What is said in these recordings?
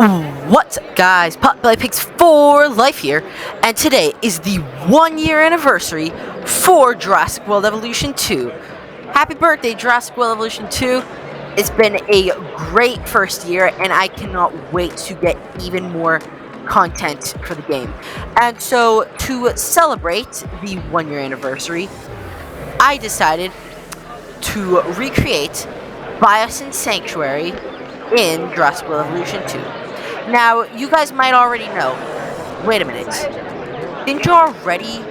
What's up, guys? Potbelly Pigs for Life here, and today is the 1-year anniversary for Jurassic World Evolution 2. Happy birthday, Jurassic World Evolution 2. It's been a great first year, and I cannot wait to get even more content for the game. And so, to celebrate the 1-year anniversary, I decided to recreate Biosyn Sanctuary in Jurassic World Evolution 2. Now, you guys might already know. Wait a minute. Didn't you already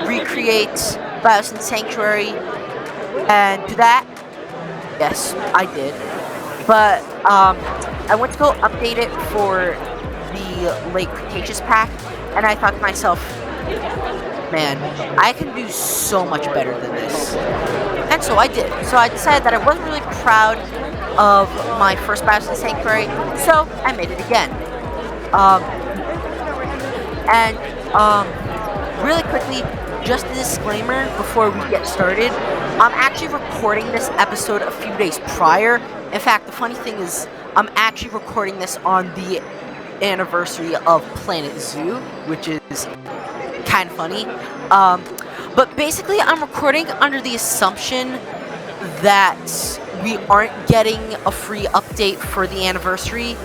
recreate Biosyn Sanctuary and do that? Yes, I did. But, I went to go update it for the Late Cretaceous pack, and I thought to myself, man, I can do so much better than this. And so I did. So I decided that I wasn't really proud of my first Biosyn Sanctuary, so I made it again. Really quickly, just a disclaimer before we get started. I'm actually recording this episode a few days prior. In fact, the funny thing is, I'm actually recording this on the anniversary of Planet Zoo, which is kind of funny. But basically, I'm recording under the assumption that we aren't getting a free update for the anniversary.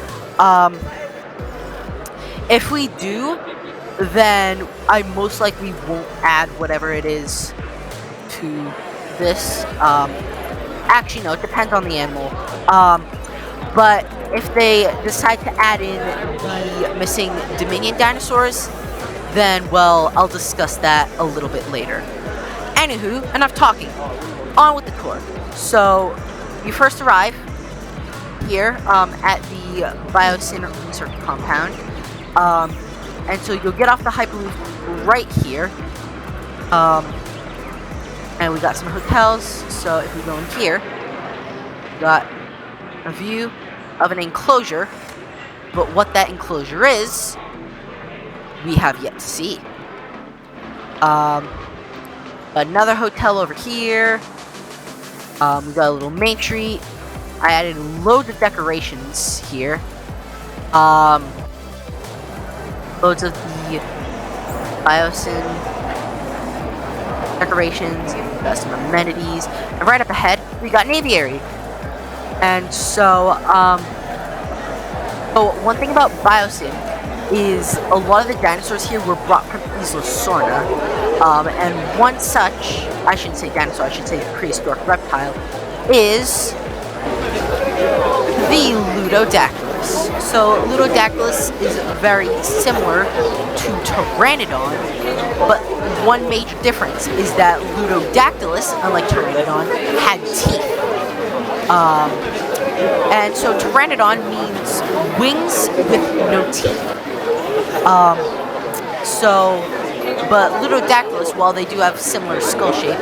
If we do, then I most likely won't add whatever it is to this. Actually, no, it depends on the animal. But if they decide to add in the missing Dominion dinosaurs, then, well, I'll discuss that a little bit later. Anywho, enough talking. On with the tour. So, you first arrive here at the Biosyn Research Compound. And so you'll get off the Hyperloop right here. And we got some hotels. So if we go in here, we got a view of an enclosure. But what that enclosure is, we have yet to see. Another hotel over here. We got a little main street. I added loads of decorations here. Loads of the Biosyn decorations. Got some amenities. And right up ahead, we got an aviary. And so, one thing about Biosyn is a lot of the dinosaurs here were brought from Isla Sorna. And one such, I shouldn't say dinosaur, I should say prehistoric reptile, is the Lhotse. So Lhotse is very similar to Pteranodon, but one major difference is that Lhotse, unlike Pteranodon, had teeth. And so Pteranodon means wings with no teeth. But Lhotse, while they do have similar skull shape,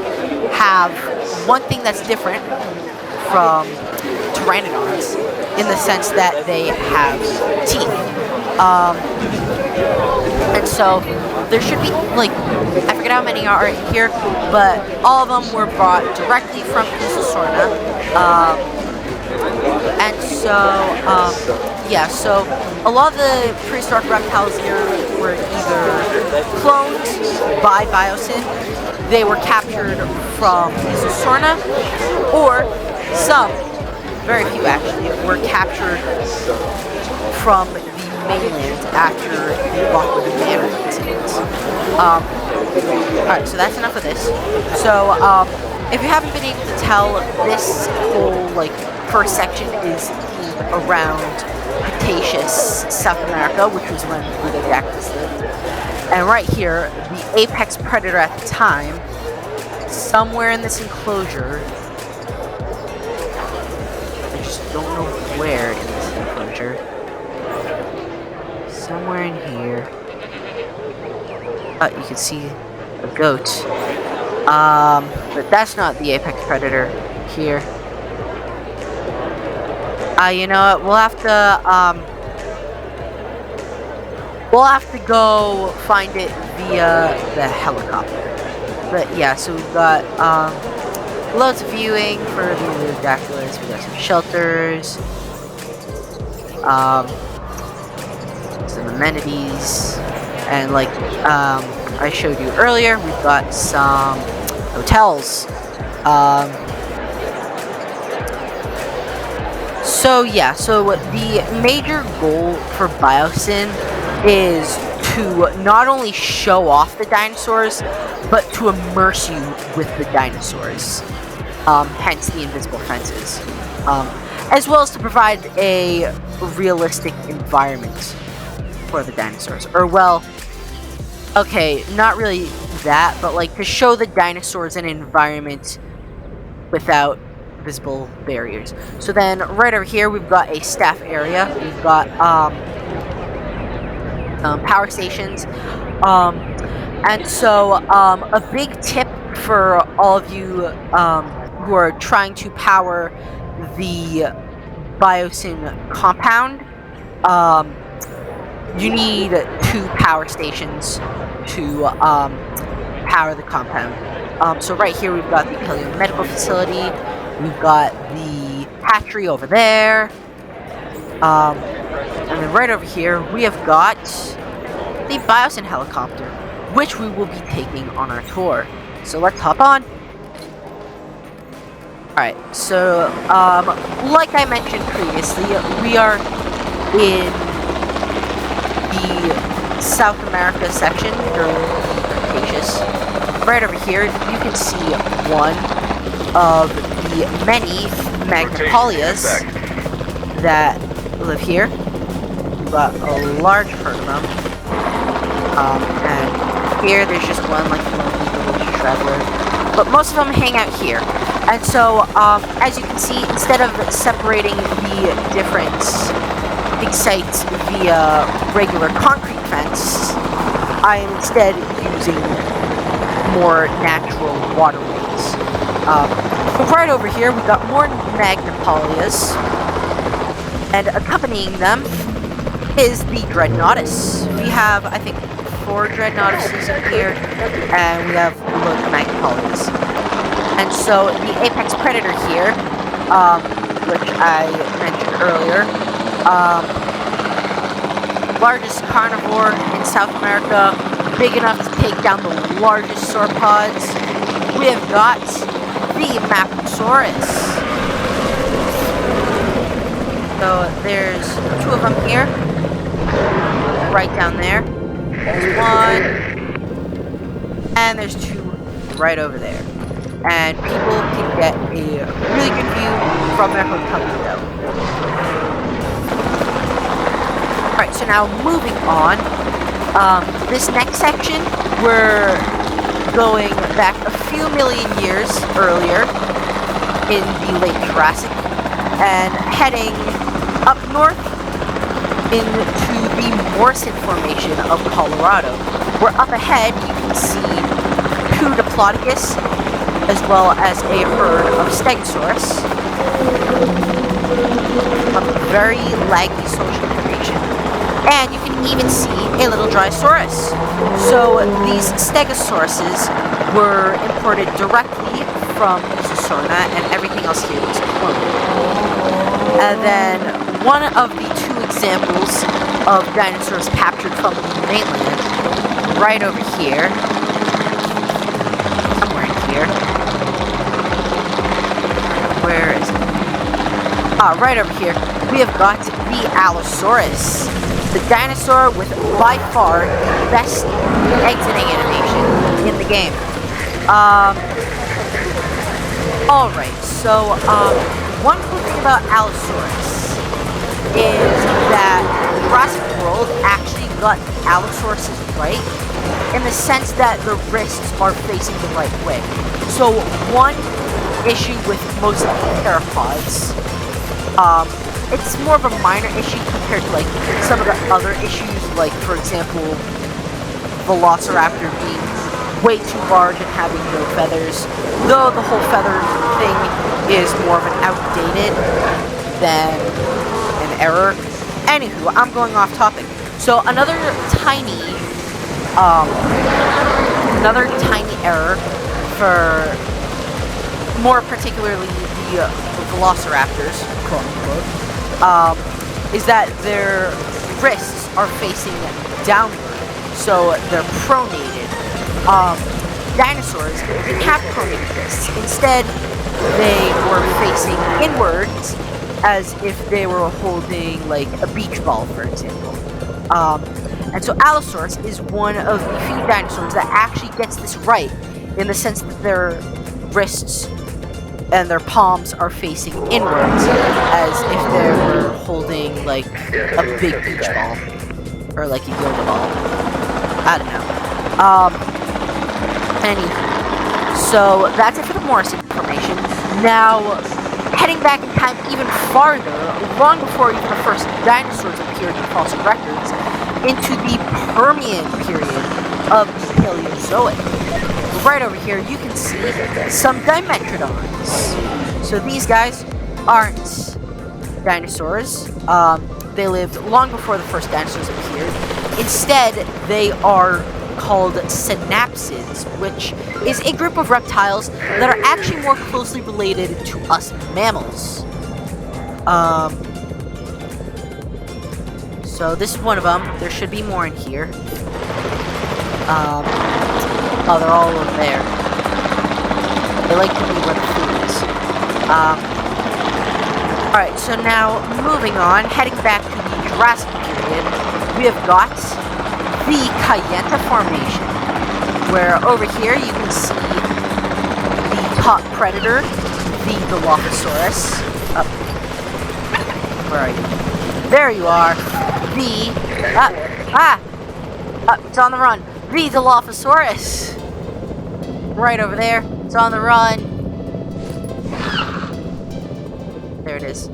have one thing that's different from Pteranodons in the sense that they have teeth. And so there should be, like, I forget how many are in here, but all of them were brought directly from Isla Sorna. And so, yeah, so a lot of the prehistoric reptiles here were either cloned by Biosyn, they were captured from Isla Sorna, or some, very few actually, were captured from the mainland after the Lockwood Manor incident. Alright, so that's enough of this. So, if you haven't been able to tell, this whole, first section is themed around Cretaceous South America, which was when Lhotse lived. And right here, the apex predator at the time, somewhere in this enclosure, I just don't know where in this enclosure, somewhere in here, you can see a goat, but that's not the apex predator here. You know what, we'll have to go find it via the helicopter. But yeah, so we've got loads of viewing for the Lhotse. We got some shelters. some amenities, and like I showed you earlier, we've got some hotels. So yeah, so the major goal for Biosyn is to not only show off the dinosaurs, but to immerse you with the dinosaurs. Hence the invisible fences. As well as to provide a realistic environment for the dinosaurs. Or well, okay, not really that, but like to show the dinosaurs an environment without visible barriers. So then right over here we've got a staff area. We've got power stations. And so a big tip for all of you who are trying to power the Biosyn compound, you need 2 power stations to power the compound. So right here we've got the Paleo Medical Facility, we've got the hatchery over there, and then right over here we have got the Biosyn helicopter, which we will be taking on our tour. So let's hop on. Alright, so like I mentioned previously, we are in the South America section during the Cretaceous. Right over here, you can see one of the many Magnapolias that live here. We've got a large herd of them. And here there's just one, like the little traveler. But most of them hang out here. And so, as you can see, instead of separating the different big sites via regular concrete fence, I am instead using more natural waterways. Right over here, we've got more Magnapolias, and accompanying them is the Dreadnoughtus. We have, I think, 4 Dreadnoughtuses up here, and we have loads of Magnapolias. And so the apex predator here, which I mentioned earlier, largest carnivore in South America, big enough to take down the largest sauropods. We have got the Maprosaurus. So there's 2 of them here, right down there. There's 1, and there's 2 right over there. And people can get a really good view from their hotel window. Alright, so now moving on. This next section, we're going back a few million years earlier in the late Jurassic and heading up north into the Morrison Formation of Colorado, where up ahead you can see 2 Diplodocus, as well as a herd of Stegosaurus. A very laggy social formation. And you can even see a little Dryosaurus. So these Stegosauruses were imported directly from Mesosaurina, and everything else here was cloned. And then one of the 2 examples of dinosaurs captured from the mainland, right over here, somewhere in here. Where is it? Right over here, we have got the Allosaurus, the dinosaur with by far the best exiting animation in the game. Alright, so one cool thing about Allosaurus is that Jurassic World actually got Allosaurus right, in the sense that the wrists are facing the right way. So one issue with most theropods, it's more of a minor issue compared to like some of the other issues, like for example Velociraptor being way too large and having no feathers, though the whole feather thing is more of an outdated than an error. Anywho, I'm going off topic. So another tiny error for more particularly the Velociraptors, quote unquote, is that their wrists are facing downward, so they're pronated. Dinosaurs didn't have pronated wrists. Instead, they were facing inwards as if they were holding like a beach ball, for example. And so Allosaurus is one of the few dinosaurs that actually gets this right, in the sense that their wrists and their palms are facing inwards, as if they were holding like a big beach ball or like a yoga ball. I don't know. Anywho, so that's it for the Morrison formation. Now, heading back in time even farther, long before even the first dinosaurs appeared in fossil records, into the Permian period of the Paleozoic. Right over here, you can see some Dimetrodons. So these guys aren't dinosaurs. They lived long before the first dinosaurs appeared. Instead, they are called synapsids, which is a group of reptiles that are actually more closely related to us mammals. So this is one of them. There should be more in here. Oh, they're all over there. They like to be where the food is. Alright, so now moving on, heading back to the Jurassic period, we have got the Kayenta Formation, where over here you can see the top predator, the Dilophosaurus. Where are you? There you are. It's on the run. The Dilophosaurus. Right over there. It's on the run. There it is.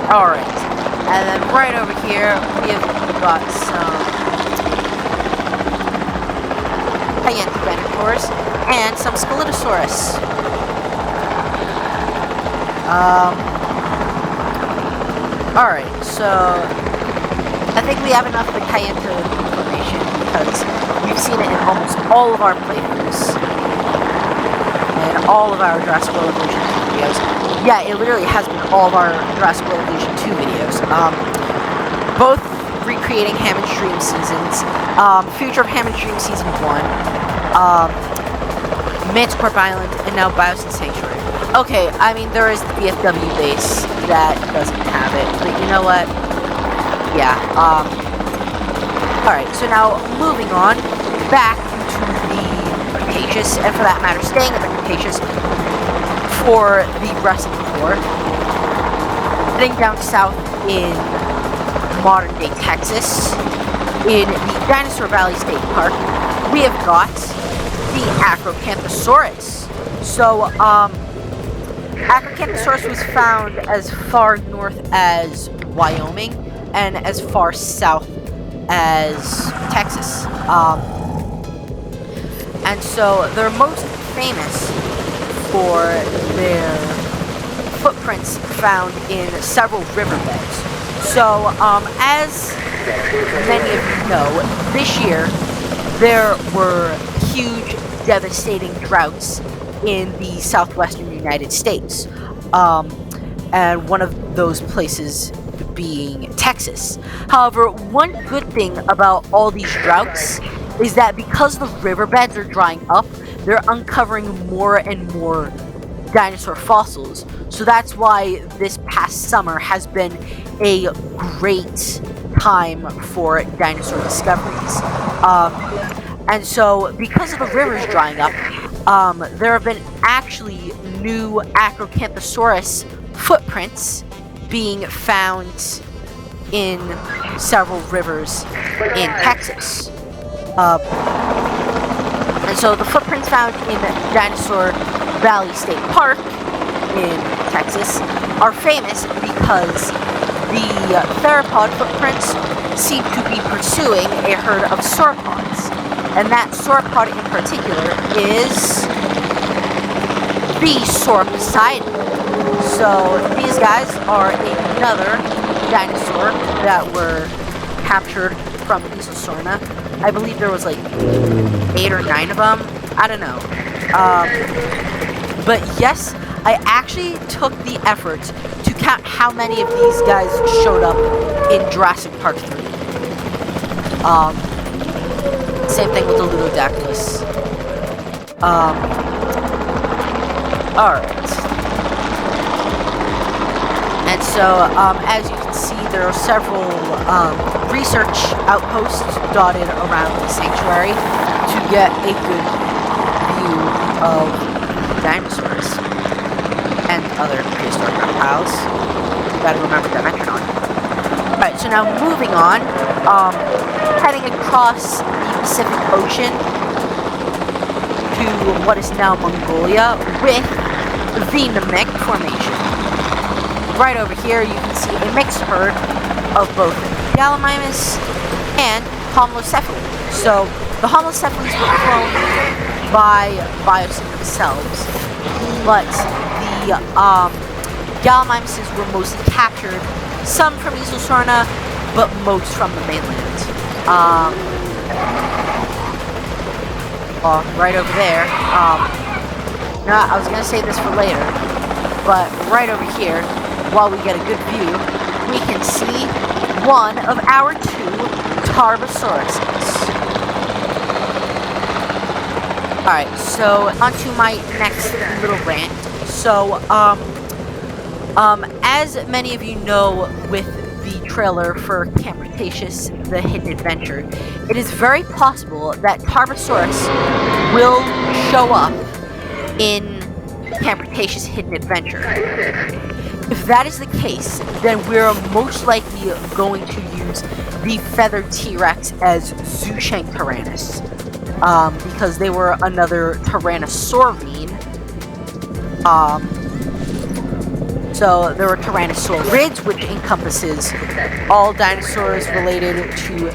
Alright. And then right over here, we have got some Gigantopithecus and some Scelidosaurus. Alright, so I think we have enough of the Kayenta information because we've seen it in almost all of our playthroughs and all of our Jurassic World Evolution 2 videos. Yeah, it literally has been all of our Jurassic World Evolution 2 videos. Both recreating Hammond's Dream seasons, Future of Hammond's Dream Season 1, Manticore Island, and now Biosyn Sanctuary. Okay, I mean, there is the BFW base that doesn't have it, but you know what? Yeah, alright, so now moving on back to the Cretaceous, and for that matter, staying in the Cretaceous for the rest of the tour. Heading down south in modern-day Texas, in the Dinosaur Valley State Park, we have got the Acrocanthosaurus. So, Acrocanthosaurus was found as far north as Wyoming and as far south as Texas. And so they're most famous for their footprints found in several riverbeds. So, as many of you know, this year there were huge, devastating droughts in the southwestern United States, and one of those places being Texas. However, one good thing about all these droughts is that because the riverbeds are drying up, they're uncovering more and more dinosaur fossils. So that's why this past summer has been a great time for dinosaur discoveries. And so, because of the rivers drying up, there have been actually new Acrocanthosaurus footprints being found in several rivers in Texas. And so the footprints found in Dinosaur Valley State Park in Texas are famous because the theropod footprints seem to be pursuing a herd of sauropods. And that sauropod in particular is the Sauroposeidon. So these guys are another dinosaur that were captured from Isosorna. I believe there was like 8 or 9 of them. I don't know. But yes, I actually took the effort to count how many of these guys showed up in Jurassic Park 3. Same thing with the Ludodactylus. Alright. And so, as you can see, there are several research outposts dotted around the sanctuary to get a good view of dinosaurs and other prehistoric reptiles. Gotta remember Dimetrodon. Alright, so now moving on, heading across the Pacific Ocean to what is now Mongolia with the Namek Formation. Right over here, you can see a mixed herd of both Gallimimus and Homalocephali. So, the Homalocephali were cloned by Biosyn themselves, but the Gallimimuses were mostly captured, some from Easelsorna, but most from the mainland. Right over there, no, I was gonna say this for later, but right over here, while we get a good view, we can see one of our two Tarbosauruses. Alright, so onto my next little rant. So, as many of you know with the trailer for Camp Cretaceous, The Hidden Adventure, it is very possible that Tarbosaurus will show up in Camp Cretaceous Hidden Adventure. If that is the case, then we're most likely going to use the feathered T-Rex as Zusheng Tyrannus, because they were another Tyrannosaurine. So there were Tyrannosaurids, which encompasses all dinosaurs related to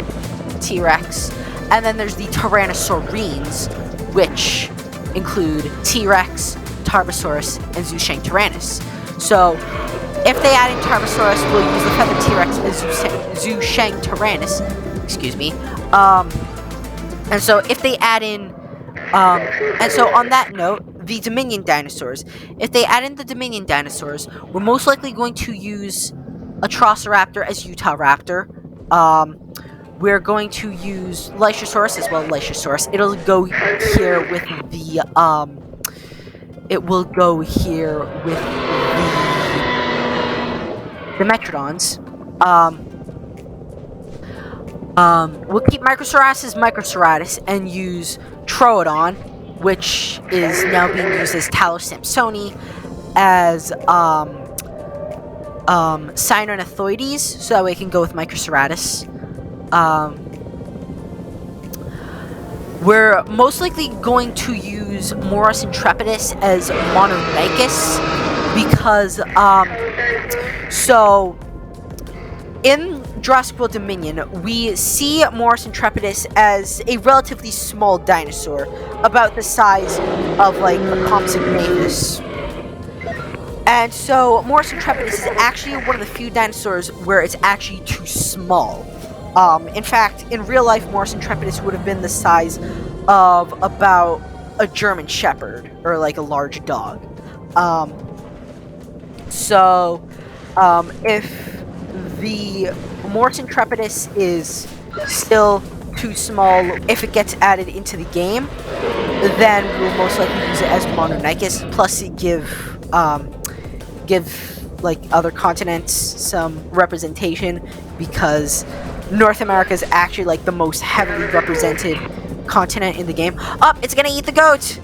T-Rex, and then there's the Tyrannosaurines, which include T-Rex, Tarbosaurus, and Zusheng Tyrannus. So, if they add in Tarbosaurus, we'll use the feathered T-Rex as Zusheng Tyrannus. Excuse me. And so if they add in, and so on that note, the Dominion dinosaurs. If they add in the Dominion dinosaurs, we're most likely going to use Atrociraptor as Utahraptor. We're going to use Lycosaurus as well. Lycosaurus. It'll go here with the it will go here with the Metrodons. We'll keep Microceratus as Microceratus and use Troodon, which is now being used as Talos Sampsoni, as Cynornithoides, so that way it can go with Microceratus. We're most likely going to use Morus Intrepidus as Mononychus, because, so, in Jurassic World Dominion, we see Morus Intrepidus as a relatively small dinosaur, about the size of, like, a Compsognathus. And so, Morus Intrepidus is actually one of the few dinosaurs where it's actually too small. In fact, in real life, Morus Intrepidus would have been the size of about a German Shepherd, or like a large dog. If the Morus Intrepidus is still too small, if it gets added into the game, then we'll most likely use it as Mononychus, plus give like other continents some representation, because North America is actually like the most heavily represented continent in the game. Oh, it's gonna eat the goat!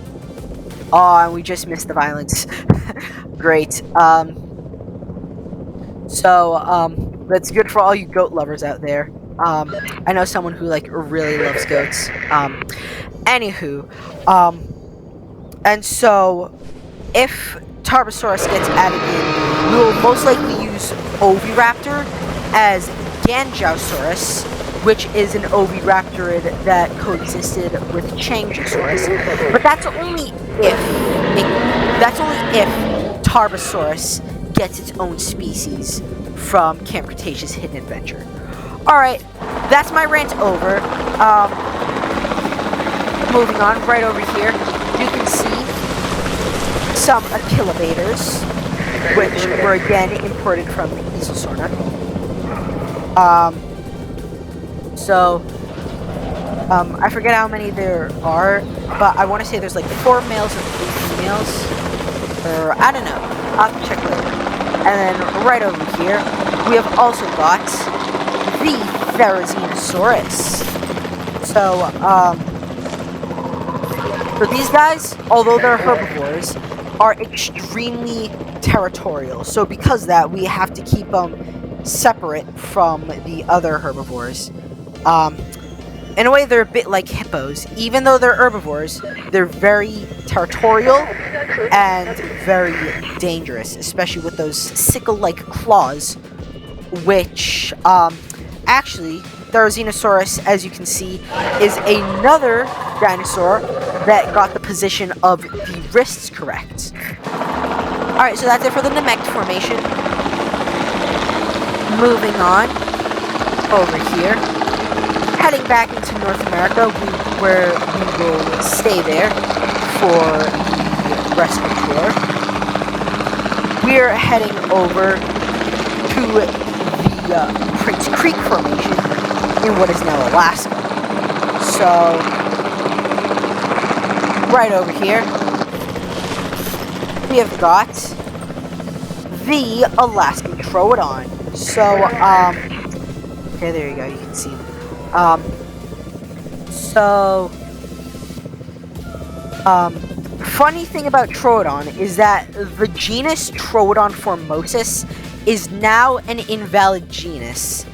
Oh, and we just missed the violence. Great. That's good for all you goat lovers out there. I know someone who like really loves goats. Anywho, and so if Tarbosaurus gets added in, we will most likely use Oviraptor as Ganjausaurus, which is an oviraptorid that coexisted with Changosaurus. But that's only if Tarbosaurus gets its own species from Camp Cretaceous Hidden Adventure. Alright, that's my rant over. Moving on, right over here, you can see some Achillibators, which were again imported from Easelsorna. I forget how many there are, but I want to say there's like 4 males and 3 females. Or, I don't know. I'll have to check later. And then right over here, we have also got the Therizinosaurus. So these guys, although they're herbivores, are extremely territorial. So because of that, we have to keep them separate from the other herbivores. In a way, they're a bit like hippos. Even though they're herbivores, they're very territorial and very dangerous, especially with those sickle-like claws, which, actually, Therizinosaurus, as you can see, is another dinosaur that got the position of the wrists correct. Alright, so that's it for the Namek formation. Moving on, over here. Heading back into North America, where we will stay there for the rest of the tour. We're heading over to the Prince Creek Formation in what is now Alaska. So, right over here, we have got the Alaskan Troodon. So, okay, there you go, you can see them. Funny thing about Troodon is that the genus Troodon formosus is now an invalid genus,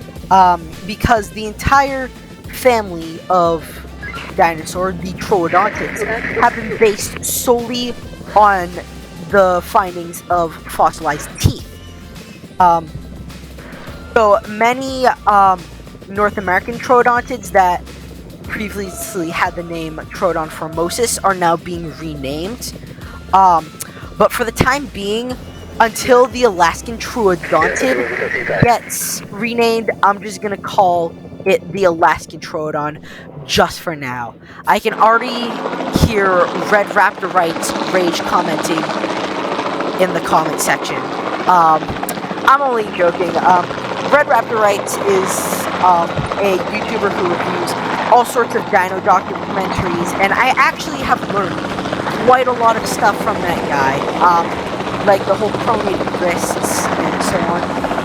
because the entire family of dinosaur, the Troodontids, have been based solely on the findings of fossilized teeth. So many, North American Troodontids that previously had the name Troodon formosus are now being renamed. But for the time being, until the Alaskan Troodontid gets renamed, I'm just gonna call it the Alaskan Troodon just for now. I can already hear Red Raptorite's rage commenting in the comment section. I'm only joking. Red Raptorite is a YouTuber who reviews all sorts of dino documentaries, and I actually have learned quite a lot of stuff from that guy, like the whole pronated wrists and so on.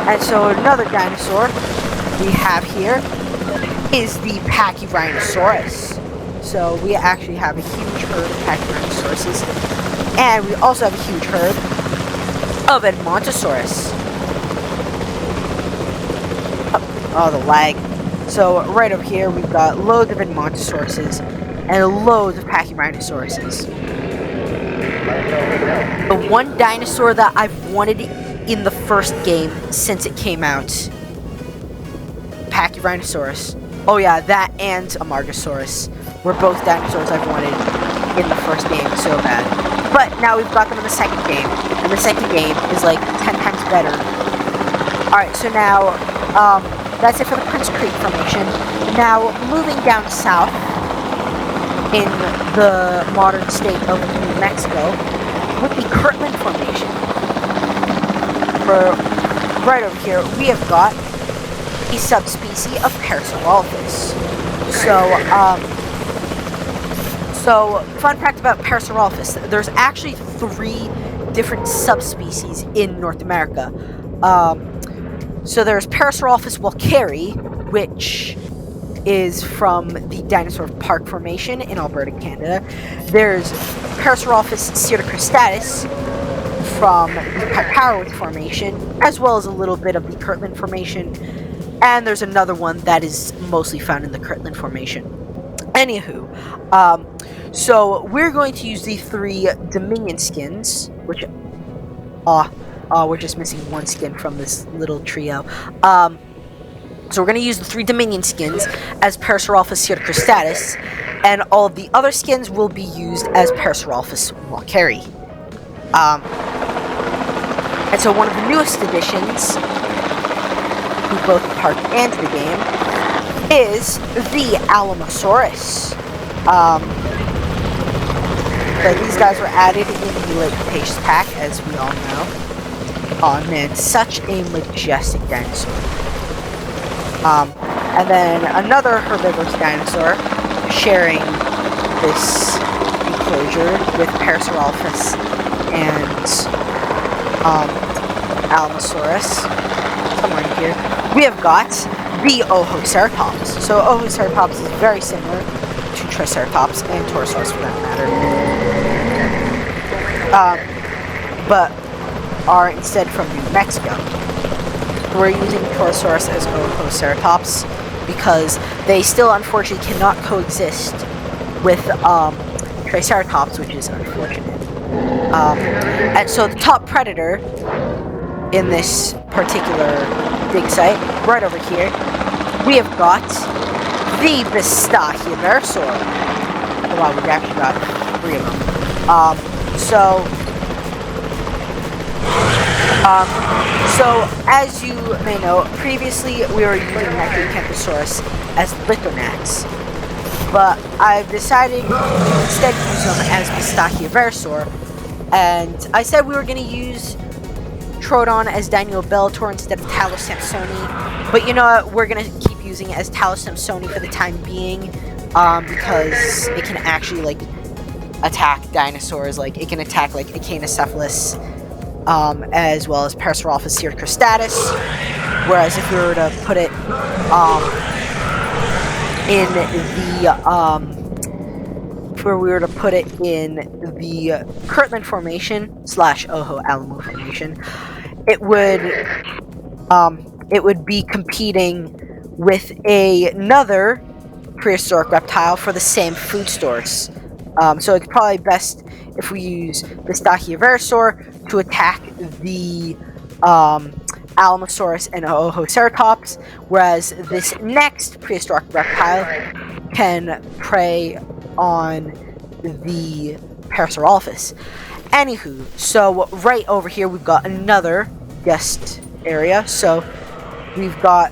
And so another dinosaur we have here is the Pachyrhinosaurus. So we actually have a huge herd of Pachyrhinosauruses, and we also have a huge herd of Edmontosaurus. Oh, the lag. So, right over here, we've got loads of Edmontosauruses and loads of Pachyrhinosauruses. The one dinosaur that I've wanted in the first game since it came out, Pachyrhinosaurus. Oh yeah, that and Amargasaurus were both dinosaurs I've wanted in the first game so bad. But now we've got them in the second game, and the second game is like 10 times better. Alright, so now, that's it for the Prince Creek Formation. Now, moving down south in the modern state of New Mexico with the Kirtland Formation. Right over here, we have got a subspecies of Parasaurolophus. So, fun fact about Parasaurolophus, there's actually 3 different subspecies in North America. So there's Parasaurolophus walkeri, which is from the Dinosaur Park Formation in Alberta, Canada. There's Parasaurolophus pseudocristatus from the Piparowith Formation, as well as a little bit of the Kirtland Formation. And there's another one that is mostly found in the Kirtland Formation. Anywho, so we're going to use the 3 Dominion skins, which... we're just missing 1 skin from this little trio. So we're going to use the 3 Dominion skins as Parasaurolophus pseudocristatus, and all of the other skins will be used as Parasaurolophus walkeri. And so one of the newest additions to both the park and the game is the Alamosaurus. that these guys were added in the Late Cretaceous pack, as we all know. Oh man, such a majestic dinosaur. And then another herbivorous dinosaur sharing this enclosure with Parasaurolophus and Alamosaurus. Somewhere in here. We have got the Oohoceratops. So Oohoceratops is very similar to Triceratops and Torosaurus for that matter. But are instead from New Mexico. We're using Torosaurus as Oohoceratops because they still unfortunately cannot coexist with Triceratops, which is unfortunate. And so the top predator in this particular dig site, right over here, we have got the Bistachiosaur. Oh wow, we've actually got 3 of them. So as you may know, previously we were using Metriacanthosaurus as Lithonax, but I've decided to instead use them as Bistachiosaur, and I said we were going to use Troodon as Dinobellator instead of Talos Sampsoni, but you know what, we're going to keep using it as Talos Sampsoni for the time being, because it can actually, like, attack dinosaurs, like, it can attack, like, Echinocephalus, as well as Parasaurolophus circristatus, whereas if we were to put it, in the Kirtland Formation / Oho Alamo Formation, it would be competing with another prehistoric reptile for the same food source. So it's probably best if we use Bistachiosaur to attack the Alamosaurus and Oohoceratops, whereas this next prehistoric reptile can prey on the Parasaurolophus. Anywho, so right over here we've got another guest area. So we've got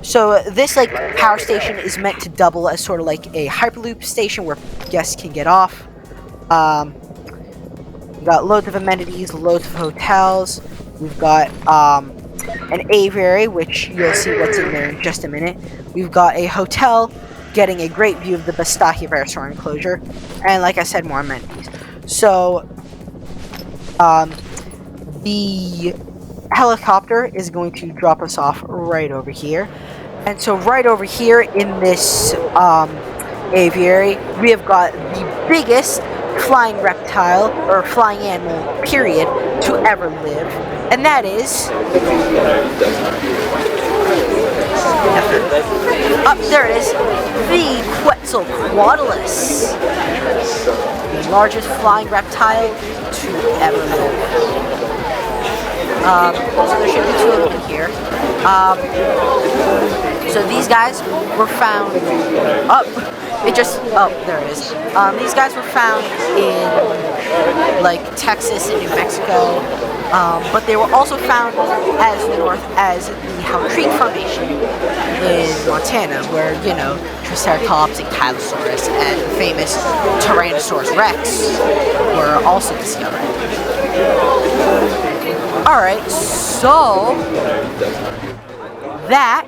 so this, like, power station is meant to double as sort of like a hyperloop station where guests can get off. We've got loads of amenities, loads of hotels. We've got an aviary, which you'll see what's in there in just a minute. We've got a hotel getting a great view of the Bistachiosaur enclosure, and like I said, more amenities. So the helicopter is going to drop us off right over here. And so right over here in this aviary, we have got the biggest flying reptile, or flying animal, period, to ever live. And that is... there it is. The Quetzalcoatlus. The largest flying reptile to ever live. So there should be 2 of them here. So these guys were found... there it is. These guys were found in, like, Texas and New Mexico, but they were also found as north as the Howell Formation in Montana, where, you know, Triceratops and Kylosaurus and the famous Tyrannosaurus Rex were also discovered. Alright, so that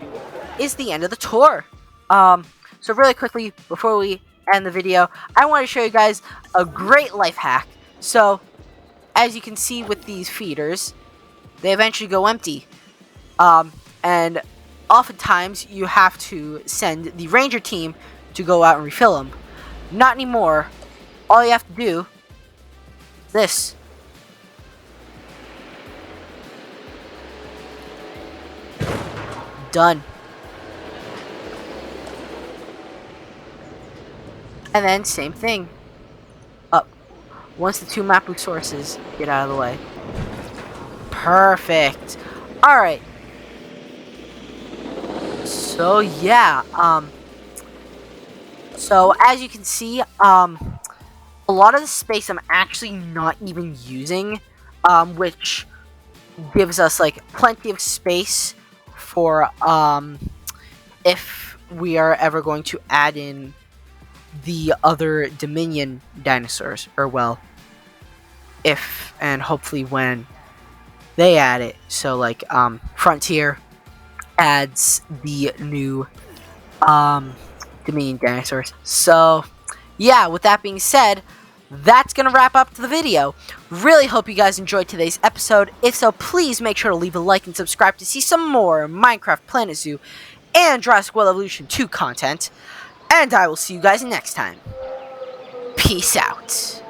is the end of the tour. So really quickly, before we end the video, I want to show you guys a great life hack. So, as you can see with these feeders, they eventually go empty. And oftentimes, you have to send the ranger team to go out and refill them. Not anymore. All you have to do is this. Done. And then, same thing. Up. Once the 2 Mapu sources get out of the way. Perfect. Alright. So, yeah. So, as you can see, a lot of the space I'm actually not even using, which gives us, like, plenty of space for, if we are ever going to add in the other Dominion dinosaurs, or well, if and hopefully when they add it. So like Frontier adds the new Dominion dinosaurs. So yeah, with that being said, that's gonna wrap up the video. Really hope you guys enjoyed today's episode. If so, please make sure to leave a like and subscribe to see some more Minecraft Planet Zoo and Jurassic World Evolution 2 content. And I will see you guys next time. Peace out.